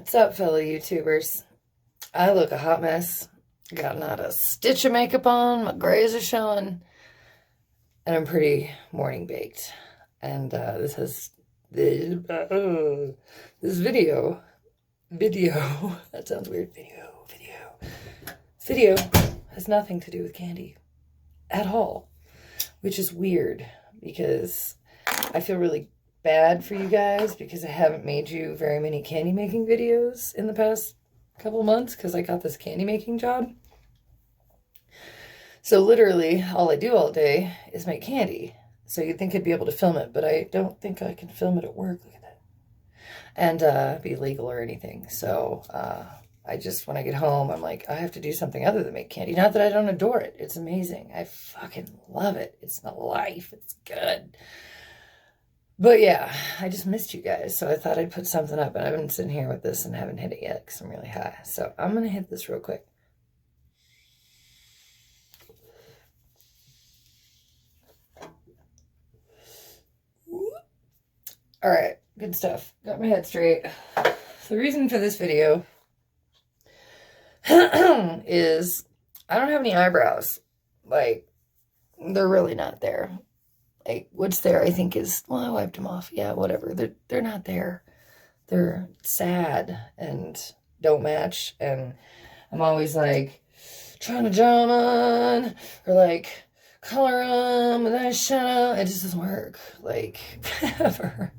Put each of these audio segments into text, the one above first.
What's up, fellow YouTubers? I look a hot mess. Got not a stitch of makeup on, my grays are showing, and I'm pretty morning baked. And this video, that sounds weird, this video has nothing to do with candy at all, which is weird because I feel really bad for you guys because I haven't made you very many candy making videos in the past couple months because I got this candy making job. So literally all I do all day is make candy. So you'd think I'd be able to film it, but I don't think I can film it at work. Look at that. And be legal or anything. So I just, when I get home, I'm like, I have to do something other than make candy. Not that I don't adore it. It's amazing. I fucking love it. It's my life. It's good. But yeah, I just missed you guys, so I thought I'd put something up, and I've been sitting here with this and haven't hit it yet because I'm really high. So I'm going to hit this real quick. All right, good stuff. Got my head straight. So the reason for this video is I don't have any eyebrows. Like, they're really not there. Like, what's there, I think, is, well, I wiped them off. Yeah, whatever. They're not there. They're sad and don't match. And I'm always, like, trying to draw them on or, like, color them with eyeshadow. It just doesn't work. Like, ever.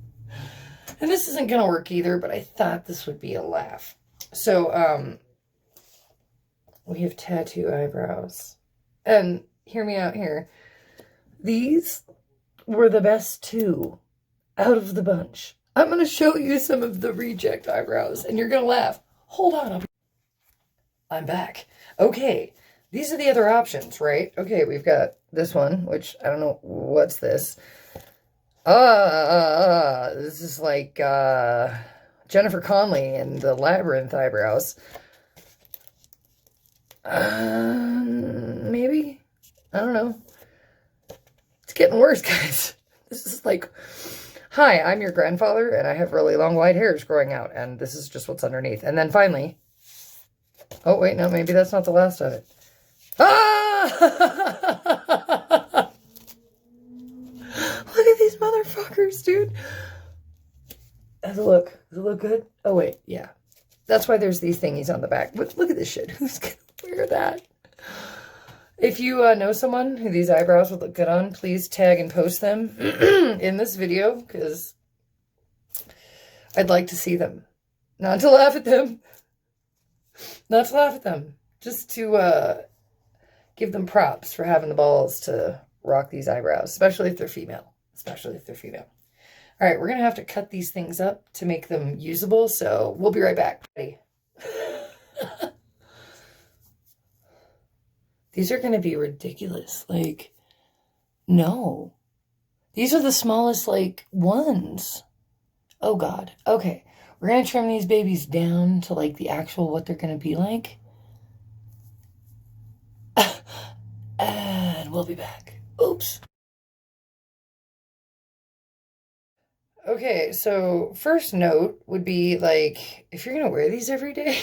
And this isn't going to work either, but I thought this would be a laugh. So, we have tattoo eyebrows. And hear me out here. These were the best two out of the bunch. I'm going to show you some of the reject eyebrows, and you're going to laugh. Hold on. I'm back. Okay, these are the other options, right? Okay, we've got this one, which I don't know, what's this? This is like Jennifer Connelly and the Labyrinth eyebrows. Maybe? I don't know. It's getting worse, guys. This is like, hi, I'm your grandfather, and I have really long white hairs growing out, and this is just what's underneath. And then finally, oh, wait, no, maybe that's not the last of it. Ah! Look at these motherfuckers, dude. Does it look good? Oh, wait, yeah. That's why there's these thingies on the back. But look at this shit. Who's gonna wear that? If you know someone who these eyebrows would look good on, please tag and post them in this video, because I'd like to see them. Not to laugh at them. Not to laugh at them. Just to give them props for having the balls to rock these eyebrows, especially if they're female. Especially if they're female. All right, we're going to have to cut these things up to make them usable, so we'll be right back. Ready? These are going to be ridiculous. Like, no. These are the smallest, like, ones. Oh, God. Okay. We're going to trim these babies down to, like, the actual what they're going to be like. And we'll be back. Oops. Okay, so first note would be, like, if you're going to wear these every day,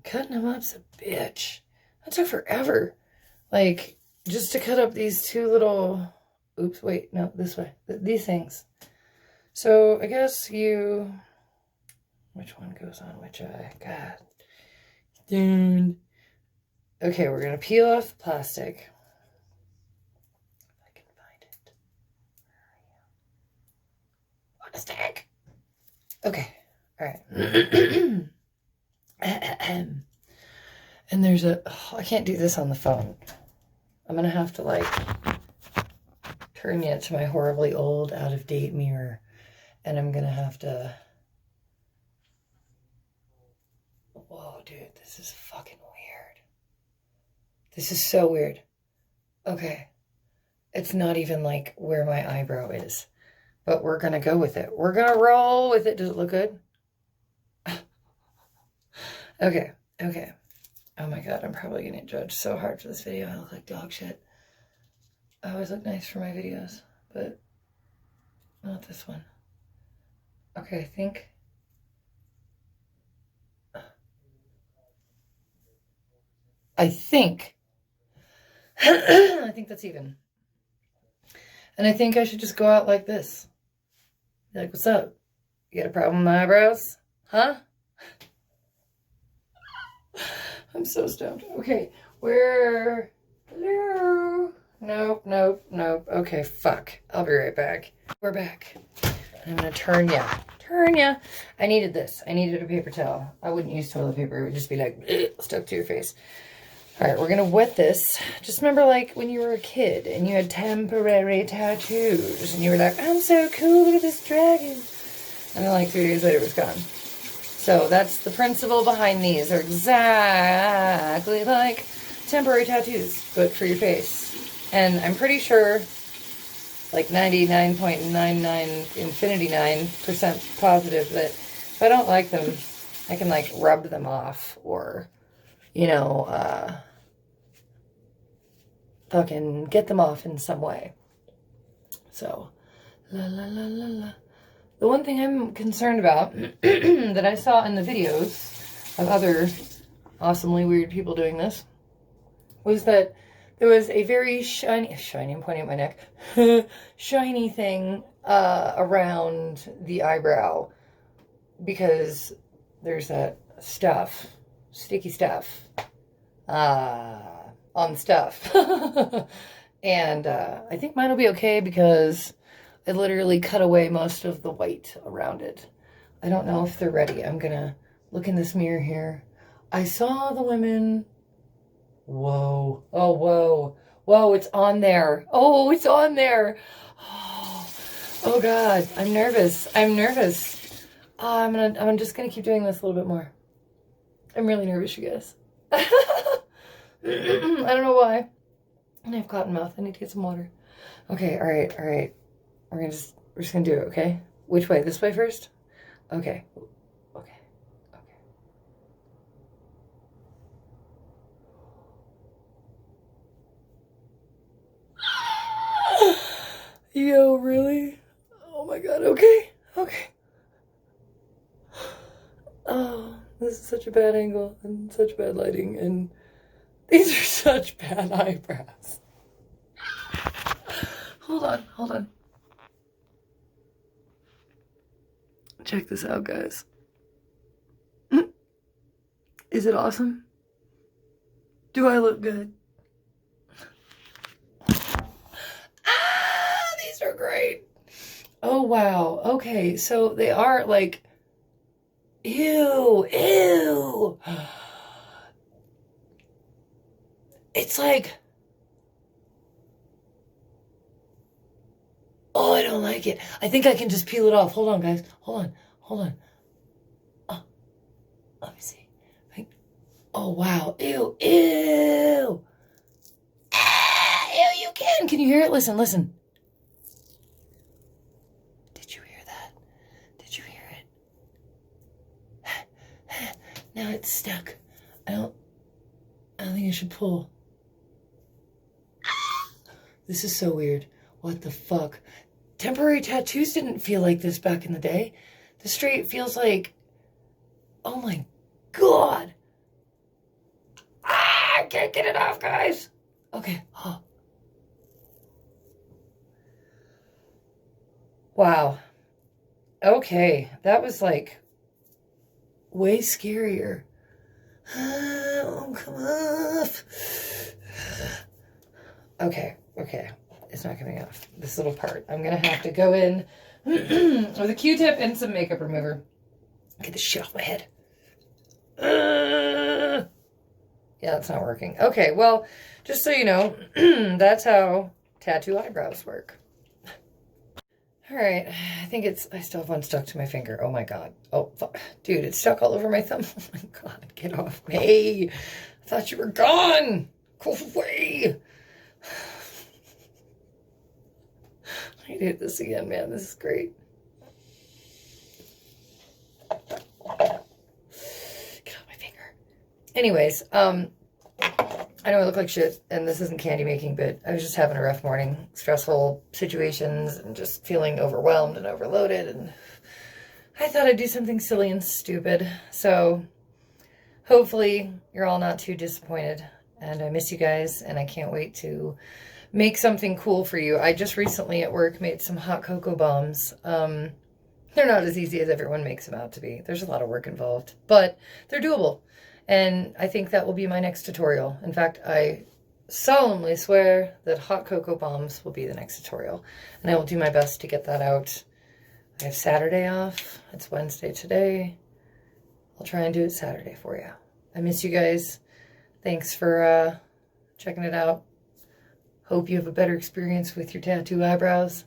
cutting them up's a bitch. That took forever. Like, just to cut up these two little, oops, wait, no, this way, these things. So I guess which one goes on which eye? God. Dude. Okay, we're going to peel off the plastic. If I can find it. Where are you? On a stick. Okay, all right. And there's I can't do this on the phone. I'm going to have to, like, turn you to my horribly old, out-of-date mirror. And I'm going to have to... Whoa, dude, this is fucking weird. This is so weird. Okay. It's not even, like, where my eyebrow is. But we're going to go with it. We're going to roll with it. Does it look good? Okay. Oh my God, I'm probably going to get judged so hard for this video. I look like dog shit. I always look nice for my videos, but not this one. Okay, I think I think. I think that's even. And I think I should just go out like this. Be like, what's up? You got a problem with my eyebrows? Huh? I'm so stoned. Okay, where? Hello? Nope, nope, nope. Okay, fuck. I'll be right back. We're back. I'm gonna turn ya. Turn ya. I needed this. I needed a paper towel. I wouldn't use toilet paper. It would just be like, stuck to your face. All right, we're gonna wet this. Just remember like when you were a kid and you had temporary tattoos and you were like, I'm so cool, look at this dragon. And then like 3 days later it was gone. So that's the principle behind these. They're exactly like temporary tattoos, but for your face. And I'm pretty sure, like 99.99 infinity 9% positive that if I don't like them, I can like rub them off or, you know, fucking get them off in some way. So, la la la la la. The one thing I'm concerned about that I saw in the videos of other awesomely weird people doing this was that there was a very shiny, I'm pointing at my neck, shiny thing around the eyebrow because there's that stuff, sticky stuff, on stuff. And I think mine will be okay because I literally cut away most of the white around it. I don't know if they're ready. I'm gonna look in this mirror here. I saw the women. Whoa. Oh, whoa. Whoa, it's on there. Oh, it's on there. Oh God, I'm nervous. I'm nervous. I'm just gonna keep doing this a little bit more. I'm really nervous, you guys. I don't know why. And I have cotton mouth. I need to get some water. Okay, all right. We're just gonna do it, okay? Which way? This way first? Okay. Yo, really? Oh my God, okay. Oh, this is such a bad angle and such bad lighting and these are such bad eyebrows. Hold on. Check this out, guys. Is it awesome? Do I look good? These are great. Oh, wow. Okay, so they are like, ew. It's like, oh, I don't like it. I think I can just peel it off. Hold on, guys. Hold on. Oh, let me see. Oh, wow. Ew. Ew, you can. Can you hear it? Listen. Did you hear that? Did you hear it? Now it's stuck. I don't think I should pull. This is so weird. What the fuck? Temporary tattoos didn't feel like this back in the day. The straight feels like, oh my God. I can't get it off, guys. Okay. Oh. Wow. Okay. That was like way scarier. Oh, come off. Okay. It's not coming off. This little part. I'm going to have to go in with a Q-tip and some makeup remover. Get this shit off my head. Yeah, that's not working. Okay, well, just so you know, that's how tattoo eyebrows work. All right, I still have one stuck to my finger. Oh my God. Oh, dude, it's stuck all over my thumb. Oh my God, get off me. I thought you were gone. Go away. I did this again, man. This is great. Get off my finger. Anyways, I know I look like shit, and this isn't candy making, but I was just having a rough morning. Stressful situations, and just feeling overwhelmed and overloaded, and I thought I'd do something silly and stupid. So, hopefully, you're all not too disappointed. And I miss you guys, and I can't wait to make something cool for you. I just recently at work made some hot cocoa bombs. They're not as easy as everyone makes them out to be. There's a lot of work involved, but they're doable. And I think that will be my next tutorial. In fact, I solemnly swear that hot cocoa bombs will be the next tutorial. And I will do my best to get that out. I have Saturday off. It's Wednesday today. I'll try and do it Saturday for you. I miss you guys. Thanks for checking it out. Hope you have a better experience with your tattoo eyebrows.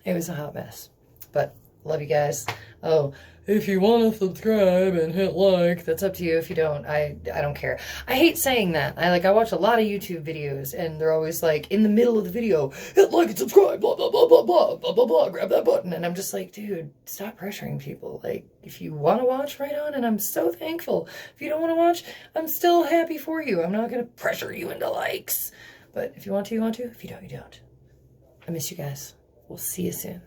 It was a hot mess. But love you guys. Oh, if you want to subscribe and hit like, that's up to you. If you don't, I don't care. I hate saying that. I watch a lot of YouTube videos, and they're always like, in the middle of the video, hit like and subscribe, blah, blah, blah, blah, blah, blah, blah, blah, grab that button. And I'm just like, dude, stop pressuring people. Like, if you want to watch, right on, and I'm so thankful. If you don't want to watch, I'm still happy for you. I'm not going to pressure you into likes. But if you want to, you want to. If you don't, you don't. I miss you guys. We'll see you soon.